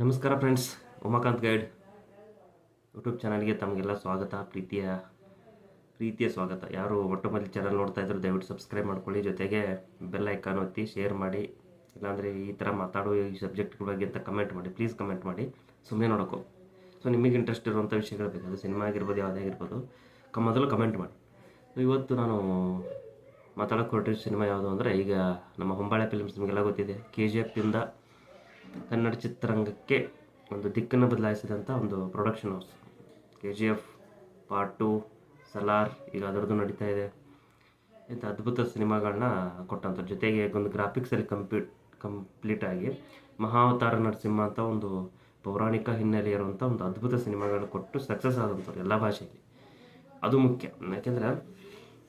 ನಮಸ್ಕಾರ friends, Umakant guide YouTube ಚಾನಲ್ಗೆ ತಮಗೆಲ್ಲ ಸ್ವಾಗತ, ಪ್ರೀತಿಯ ಸ್ವಾಗತ. ಯಾರು ಮೊಟ್ಟಮೊದಲು ಚಾನಲ್ ನೋಡ್ತಾ ಇದ್ರು ದಯವಿಟ್ಟು ಸಬ್ಸ್ಕ್ರೈಬ್ ಮಾಡ್ಕೊಳ್ಳಿ, ಜೊತೆಗೆ ಬೆಲ್ ಐಕಾನ್ ಒತ್ತಿ ಶೇರ್ ಮಾಡಿ. ಇಲ್ಲಾಂದರೆ ಈ ಥರ ಮಾತಾಡೋ ಈ ಸಬ್ಜೆಕ್ಟ್ಗಳ ಬಗ್ಗೆ ಅಂತ ಕಮೆಂಟ್ ಮಾಡಿ, ಪ್ಲೀಸ್ ಕಮೆಂಟ್ ಮಾಡಿ, ಸುಮ್ಮನೆ ನೋಡೋಕ್ಕೋ. ಸೊ ನಿಮಗೆ ಇಂಟ್ರೆಸ್ಟ್ ಇರುವಂಥ ವಿಷಯಗಳು ಬೇಕು, ಅದು ಸಿನಿಮಾ ಆಗಿರ್ಬೋದು, ಯಾವುದೇ ಆಗಿರ್ಬೋದು, ಮೊದಲು ಕಮೆಂಟ್ ಮಾಡಿ. ಇವತ್ತು ನಾನು ಮಾತಾಡೋಕೆ ಹೊರಟಿರೋ ಸಿನಿಮಾ ಯಾವುದು ಅಂದರೆ, ಈಗ ನಮ್ಮ ಹೊಂಬಾಳೆ ಫಿಲ್ಮ್ಸ್ ನಿಮಗೆಲ್ಲ ಗೊತ್ತಿದೆ, KGF ಇಂದ ಕನ್ನಡ ಚಿತ್ರರಂಗಕ್ಕೆ ಒಂದು ದಿಕ್ಕನ್ನು ಬದಲಾಯಿಸಿದಂಥ ಒಂದು production house. KGF part 2, Salaar, ಈಗ ಅದರದ್ದು ನಡೀತಾ ಇದೆ. ಇಂಥ ಅದ್ಭುತ ಸಿನಿಮಾಗಳನ್ನ ಕೊಟ್ಟಂಥ, ಜೊತೆಗೆ ಒಂದು ಗ್ರಾಫಿಕ್ಸಲ್ಲಿ ಕಂಪ್ಲೀಟ್ ಆಗಿ ಮಹಾವತಾರ ನರಸಿಂಹ ಅಂತ ಒಂದು ಪೌರಾಣಿಕ ಹಿನ್ನೆಲೆ ಇರುವಂಥ ಒಂದು ಅದ್ಭುತ ಸಿನಿಮಾಗಳು ಕೊಟ್ಟು ಸಕ್ಸಸ್ ಆದಂಥವ್ರು ಎಲ್ಲ ಭಾಷೆಯಲ್ಲಿ. ಅದು ಮುಖ್ಯ, ಯಾಕೆಂದರೆ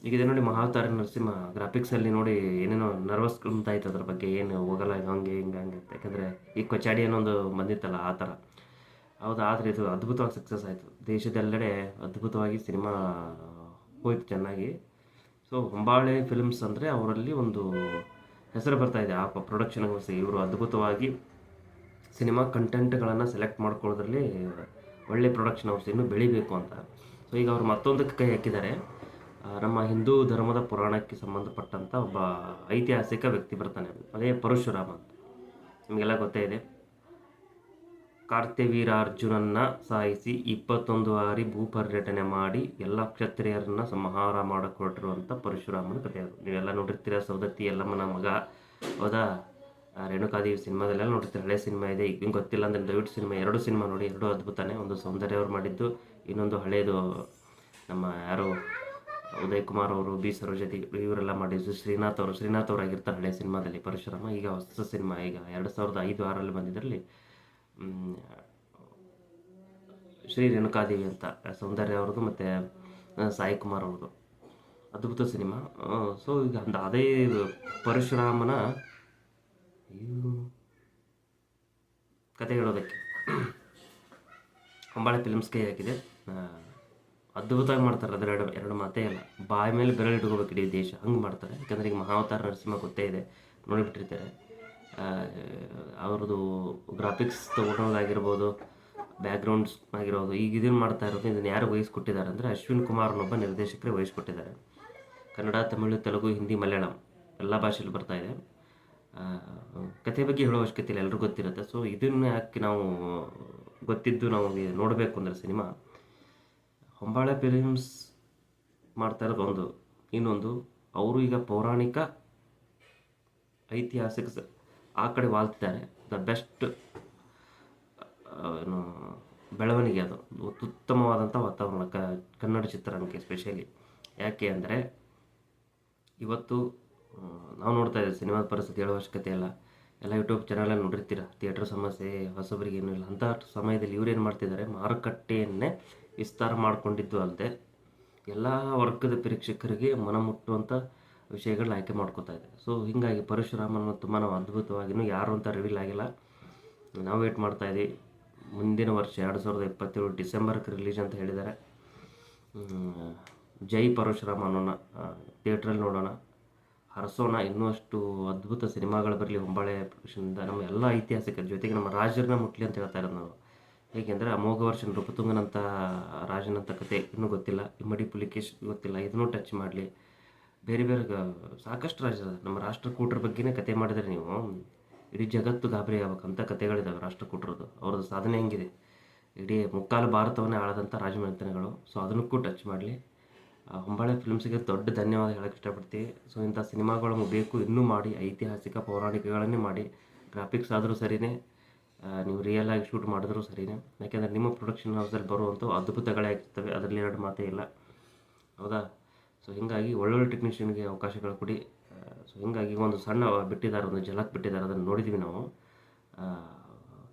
ಈಗ ನೋಡಿ ಮಹಾವತಾರ ನರಸಿಂಹ ಗ್ರಾಫಿಕ್ಸಲ್ಲಿ ನೋಡಿ ಏನೇನೋ ನರ್ವಸ್ ಉಂಟಾಯ್ತು ಅದ್ರ ಬಗ್ಗೆ, ಏನು ಹೋಗಲ್ಲ ಹಂಗೆ ಹಿಂಗೆ ಅಂತ. ಯಾಕೆಂದರೆ ಈ ಕೊಚಾಡಿ ಅನ್ನೊಂದು ಬಂದಿತ್ತಲ್ಲ ಆ ಥರ. ಹೌದು, ಆದರೆ ಇದು ಅದ್ಭುತವಾಗಿ ಸಕ್ಸಸ್ ಆಯಿತು. ದೇಶದೆಲ್ಲೆಡೆ ಅದ್ಭುತವಾಗಿ ಸಿನಿಮಾ ಹೋಯ್ತು ಚೆನ್ನಾಗಿ. ಸೊ ಹೊಂಬಾಳೆ ಫಿಲ್ಮ್ಸ್ ಅಂದರೆ ಅವರಲ್ಲಿ ಒಂದು ಹೆಸರು ಬರ್ತಾಯಿದೆ ಆ ಪ್ರೊಡಕ್ಷನ್ಗೋಸ್ಕರ. ಇವರು ಅದ್ಭುತವಾಗಿ ಸಿನಿಮಾ ಕಂಟೆಂಟ್ಗಳನ್ನು ಸೆಲೆಕ್ಟ್ ಮಾಡ್ಕೊಳ್ಳೋದ್ರಲ್ಲಿ ಒಳ್ಳೆ ಪ್ರೊಡಕ್ಷನ್ ಹೌಸ್, ಇನ್ನೂ ಬೆಳಿಬೇಕು ಅಂತ. ಸೊ ಈಗ ಅವರು ಮತ್ತೊಂದಕ್ಕೆ ಕೈ ಹಾಕಿದ್ದಾರೆ. ನಮ್ಮ ಹಿಂದೂ ಧರ್ಮದ ಪುರಾಣಕ್ಕೆ ಸಂಬಂಧಪಟ್ಟಂಥ ಒಬ್ಬ ಐತಿಹಾಸಿಕ ವ್ಯಕ್ತಿ ಬರ್ತಾನೆ, ಅದೇ ಪರಶುರಾಮ ಅಂತ. ನಿಮಗೆಲ್ಲ ಗೊತ್ತೇ ಇದೆ, ಕಾರ್ತ್ಯವೀರ್ಯಾರ್ಜುನನ್ನ ಸಾಯಿಸಿ 21 ಬಾರಿ ಭೂಪರ್ಯಟನೆ ಮಾಡಿ ಎಲ್ಲ ಕ್ಷತ್ರಿಯರನ್ನ ಸಂಹಾರ ಮಾಡಕ್ಕೆ ಹೊರಟಿರುವಂಥ ಪರಶುರಾಮನ ಕಥೆ ಅದು. ನೀವೆಲ್ಲ ನೋಡಿರ್ತೀರ, ಸೌದತ್ತಿ ಯಲ್ಲಮ್ಮನ ಮಗ, ಹೌದಾ? ರೇಣುಕಾದೇವಿ ಸಿನಿಮಾದಲ್ಲೆಲ್ಲ ನೋಡಿರ್ತೀರ. ಹಳೆ ಸಿನಿಮಾ ಇದೆ, ಈಗ ಗೊತ್ತಿಲ್ಲ ಅಂದರೆ ದಯವಿಟ್ಟು ಎರಡು ಸಿನಿಮಾ ನೋಡಿ, ಎರಡೂ ಅದ್ಭುತನೇ. ಒಂದು ಸೌಂದರ್ಯ ಅವ್ರು ಮಾಡಿದ್ದು, ಇನ್ನೊಂದು ಹಳೇದು ನಮ್ಮ ಯಾರು ಉದಯ್ ಕುಮಾರ್ ಅವರು, ಬಿ ಸರೋಜತಿ ಇವರೆಲ್ಲ ಮಾಡಿದ್ದು. ಶ್ರೀನಾಥ್ ಅವರಾಗಿರ್ತಾರೆ ಹಳೆ ಸಿನಿಮಾದಲ್ಲಿ ಪರಶುರಾಮ. ಈಗ ಹೊಸ ಸಿನಿಮಾ ಈಗ 2005-6 ಬಂದಿದ್ದರಲ್ಲಿ ಶ್ರೀ ರೇಣುಕಾದೇವಿ ಅಂತ, ಸೌಂದರ್ಯ ಅವ್ರದ್ದು ಮತ್ತು ಸಾಯಿ ಕುಮಾರ್ ಅವ್ರದ್ದು ಅದ್ಭುತ ಸಿನಿಮಾ. ಸೊ ಈಗ ಅದೇ ಪರಶುರಾಮನ ಕತೆ ಹೇಳೋದಕ್ಕೆ ಹೊಂಬಾಳೆ ಫಿಲ್ಮ್ಸ್ ಕೈ ಹಾಕಿದೆ. ಅದ್ಭುತವಾಗಿ ಮಾಡ್ತಾರೆ, ಅದರ ಎರಡು ಮಾತೇ ಇಲ್ಲ. ಬಾಯಿ ಮೇಲೆ ಬೆರಳು ಇಟ್ಕೋಬೇಕು ಇಡೀ ದೇಶ, ಹಂಗೆ ಮಾಡ್ತಾರೆ. ಯಾಕಂದರೆ ಈಗ ಮಹಾವತಾರ ನರಸಿಂಹ ಗೊತ್ತೇ ಇದೆ, ನೋಡಿಬಿಟ್ಟಿರ್ತಾರೆ. ಅವ್ರದ್ದು ಗ್ರಾಫಿಕ್ಸ್ ತೊಗೊಳೋದಾಗಿರ್ಬೋದು, ಬ್ಯಾಕ್ಗ್ರೌಂಡ್ಸ್ ಆಗಿರೋದು, ಈಗ ಇದನ್ನು ಮಾಡ್ತಾ ಇರೋದು, ಇದನ್ನು ಯಾರು ವಹಿಸ್ಕೊಟ್ಟಿದ್ದಾರೆ ಅಂದರೆ ಅಶ್ವಿನ್ ಕುಮಾರ್ನೊಬ್ಬ ನಿರ್ದೇಶಕರೇ ವಹಿಸ್ಕೊಟ್ಟಿದ್ದಾರೆ. ಕನ್ನಡ, ತಮಿಳು, ತೆಲುಗು, ಹಿಂದಿ, ಮಲಯಾಳಂ ಎಲ್ಲ ಭಾಷೆಯಲ್ಲಿ ಬರ್ತಾಯಿದೆ. ಕತೆ ಬಗ್ಗೆ ಹೇಳೋ ಅವಶ್ಯಕತೆ ಇಲ್ಲ, ಎಲ್ರಿಗೂ ಗೊತ್ತಿರುತ್ತೆ. ಸೊ ಇದನ್ನು ಯಾಕೆ ನಾವು ಗೊತ್ತಿದ್ದು ನಾವು ನೋಡಬೇಕು ಅಂದರೆ ಸಿನಿಮಾ ಹೊಂಬಾಳೆ ಫಿಲಿಮ್ಸ್ ಮಾಡ್ತಾ ಇರೋದು ಇನ್ನೊಂದು, ಅವರು ಈಗ ಪೌರಾಣಿಕ ಐತಿಹಾಸಿಕ ಆ ಕಡೆ ವಾಲ್ತಿದ್ದಾರೆ. ದ ಬೆಸ್ಟ್ ಏನು ಬೆಳವಣಿಗೆ, ಅದು ಉತ್ತಮವಾದಂಥ ವಾತಾವರಣ ಕನ್ನಡ ಚಿತ್ರರಂಗಕ್ಕೆ ಸ್ಪೆಷಲಿ. ಯಾಕೆ ಅಂದರೆ ಇವತ್ತು ನಾವು ನೋಡ್ತಾ ಇದ್ದೀವಿ, ಸಿನಿಮಾದ ಪರಿಸ್ಥಿತಿ ಹೇಳೋ ಅವಶ್ಯಕತೆ ಇಲ್ಲ. ಎಲ್ಲ ಯೂಟ್ಯೂಬ್ ಚಾನಲಲ್ಲಿ ನೋಡಿರ್ತೀರ, ಥಿಯೇಟ್ರ್ ಸಮಸ್ಯೆ ಹೊಸಬರಿಗೆ ಏನೂ ಇಲ್ಲ. ಅಂಥ ಸಮಯದಲ್ಲಿ ಇವ್ರೇನು ಮಾಡ್ತಿದ್ದಾರೆ, ಮಾರುಕಟ್ಟೆಯನ್ನೇ ವಿಸ್ತಾರ ಮಾಡಿಕೊಂಡಿದ್ದು ಅಲ್ಲದೆ ಎಲ್ಲ ವರ್ಗದ ಪ್ರೇಕ್ಷಕರಿಗೆ ಮನಮುಟ್ಟುವಂಥ ವಿಷಯಗಳನ್ನ ಆಯ್ಕೆ ಮಾಡ್ಕೋತಾ ಇದೆ. ಸೊ ಹೀಗಾಗಿ ಪರಶುರಾಮನ ತುಂಬ ನಾವು ಅದ್ಭುತವಾಗಿಯೂ ಯಾರು ಅಂತ ರಿವೀಲ್ ಆಗಿಲ್ಲ, ನಾವು ವೇಟ್ ಮಾಡ್ತಾಯಿದ್ದೀವಿ. ಮುಂದಿನ ವರ್ಷ 2027 ಡಿಸೆಂಬರ್ಗೆ ರಿಲೀಸ್ ಅಂತ ಹೇಳಿದ್ದಾರೆ. ಜೈ ಪರಶುರಾಮ ಅನ್ನೋಣ, ಥಿಯೇಟ್ರಲ್ಲಿ ನೋಡೋಣ, ಹರಸೋಣ. ಇನ್ನೂ ಅಷ್ಟು ಅದ್ಭುತ ಸಿನಿಮಾಗಳು ಬರಲಿ ಹೊಂಬಾಳೆ ಪ್ರೊಡಕ್ಷನಿಂದ. ನಮ್ಮ ಎಲ್ಲ ಐತಿಹಾಸಿಕ ಜೊತೆಗೆ ನಮ್ಮ ರಾಜರನ್ನ ಮುಟ್ಲಿ ಅಂತ ಹೇಳ್ತಾ ಇರೋದು ನಾವು. ಹೇಗೆಂದರೆ ಅಮೋಘ ವರ್ಷ ನೃಪತುಂಗನಂಥ ರಾಜನಂಥ ಕತೆ ಇನ್ನೂ ಗೊತ್ತಿಲ್ಲ, ಇಮ್ಮಡಿ ಪುಲಿಕೇಶ್ ಗೊತ್ತಿಲ್ಲ, ಇದನ್ನೂ ಟಚ್ ಮಾಡಲಿ. ಬೇರೆ ಸಾಕಷ್ಟು ರಾಜ ನಮ್ಮ ರಾಷ್ಟ್ರಕೂಟರ ಬಗ್ಗೆನೇ ಕತೆ ಮಾಡಿದರೆ ನೀವು ಇಡೀ ಜಗತ್ತು ಗಾಬರಿ ಆಗ್ಬೇಕಂತ ಕತೆಗಳಿದ್ದಾವೆ ರಾಷ್ಟ್ರಕೂಟರದ್ದು. ಅವ್ರದ್ದು ಸಾಧನೆ ಹೆಂಗಿದೆ, ಇಡೀ ಮುಕ್ಕಾಲು ಭಾರತವನ್ನೇ ಆಳದಂಥ ರಾಜಮನೆತನಗಳು. ಸೊ ಅದನ್ನಕ್ಕೂ ಟಚ್ ಮಾಡಲಿ. ಹೊಂಬಾಳೆ ಫಿಲ್ಮ್ಸ್ಗೆ ದೊಡ್ಡ ಧನ್ಯವಾದ ಹೇಳೋಕ್ಕೆ ಇಷ್ಟಪಡ್ತೀವಿ. ಸೊ ಇಂಥ ಸಿನಿಮಾಗಳು ಬೇಕು, ಇನ್ನೂ ಮಾಡಿ, ಐತಿಹಾಸಿಕ ಪೌರಾಣಿಕಗಳನ್ನೇ ಮಾಡಿ. ಗ್ರಾಫಿಕ್ಸ್ ಆದರೂ ಸರಿಯೇ, ನೀವು ರಿಯಲ್ ಆಗಿ ಶೂಟ್ ಮಾಡಿದ್ರೂ ಸರಿಯೇ. ಯಾಕೆಂದರೆ ನಿಮ್ಮ ಪ್ರೊಡಕ್ಷನ್ ಹೌಸಲ್ಲಿ ಬರುವಂಥ ಅದ್ಭುತಗಳೇ ಆಗಿರ್ತವೆ, ಅದರಲ್ಲಿ ಎರಡು ಮಾತೇ ಇಲ್ಲ, ಹೌದಾ? ಸೊ ಹೀಗಾಗಿ ಒಳ್ಳೊಳ್ಳೆ ಟೆಕ್ನಿಷಿಯನ್ಗೆ ಅವಕಾಶಗಳು ಕೊಡಿ. ಸೊ ಹೀಗಾಗಿ ಒಂದು ಸಣ್ಣ ಬಿಟ್ಟಿದ್ದಾರೆ, ಒಂದು ಝಲಕ್ ಬಿಟ್ಟಿದ್ದಾರೆ, ಅದನ್ನು ನೋಡಿದ್ವಿ ನಾವು.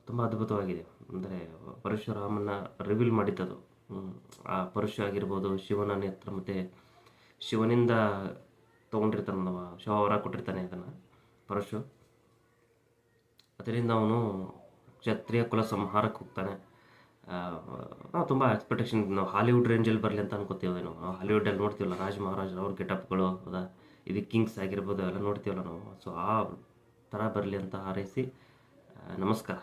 ತುಂಬ ಅದ್ಭುತವಾಗಿದೆ. ಅಂದರೆ ಪರಶುರಾಮನ ರಿವೀಲ್ ಮಾಡಿದ್ದದು. ಆ ಪರಶು ಆಗಿರ್ಬೋದು, ಶಿವನ ನೇತ್ರ ಮತ್ತು ಶಿವನಿಂದ ತೊಗೊಂಡಿರ್ತಾನೆ, ನಮ್ಮ ಶಿವ ಹೊರ ಕೊಟ್ಟಿರ್ತಾನೆ ಅದನ್ನು ಪರಶು. ಅದರಿಂದ ಅವನು ಕ್ಷತ್ರಿಯ ಕುಲ ಸಂಹಾರಕ್ಕೆ ಹೋಗ್ತಾನೆ. ನಾವು ತುಂಬ ಎಕ್ಸ್ಪೆಕ್ಟೇಷನ್, ನಾವು ಹಾಲಿವುಡ್ ರೇಂಜಲ್ಲಿ ಬರಲಿ ಅಂತ ಅನ್ಕೋತೀವಿ. ನಾವು ಹಾಲಿವುಡಲ್ಲಿ ನೋಡ್ತೀವಲ್ಲ, ರಾಜ ಮಹಾರಾಜರು ಅವ್ರ ಗೆಟಪ್ಗಳು, ಹೌದಾ? ಇದು ಕಿಂಗ್ಸ್ ಆಗಿರ್ಬೋದು, ಎಲ್ಲ ನೋಡ್ತೀವಲ್ಲ ನಾವು. ಸೊ ಆ ಥರ ಬರಲಿ ಅಂತ ಹಾರೈಸಿ ನಮಸ್ಕಾರ.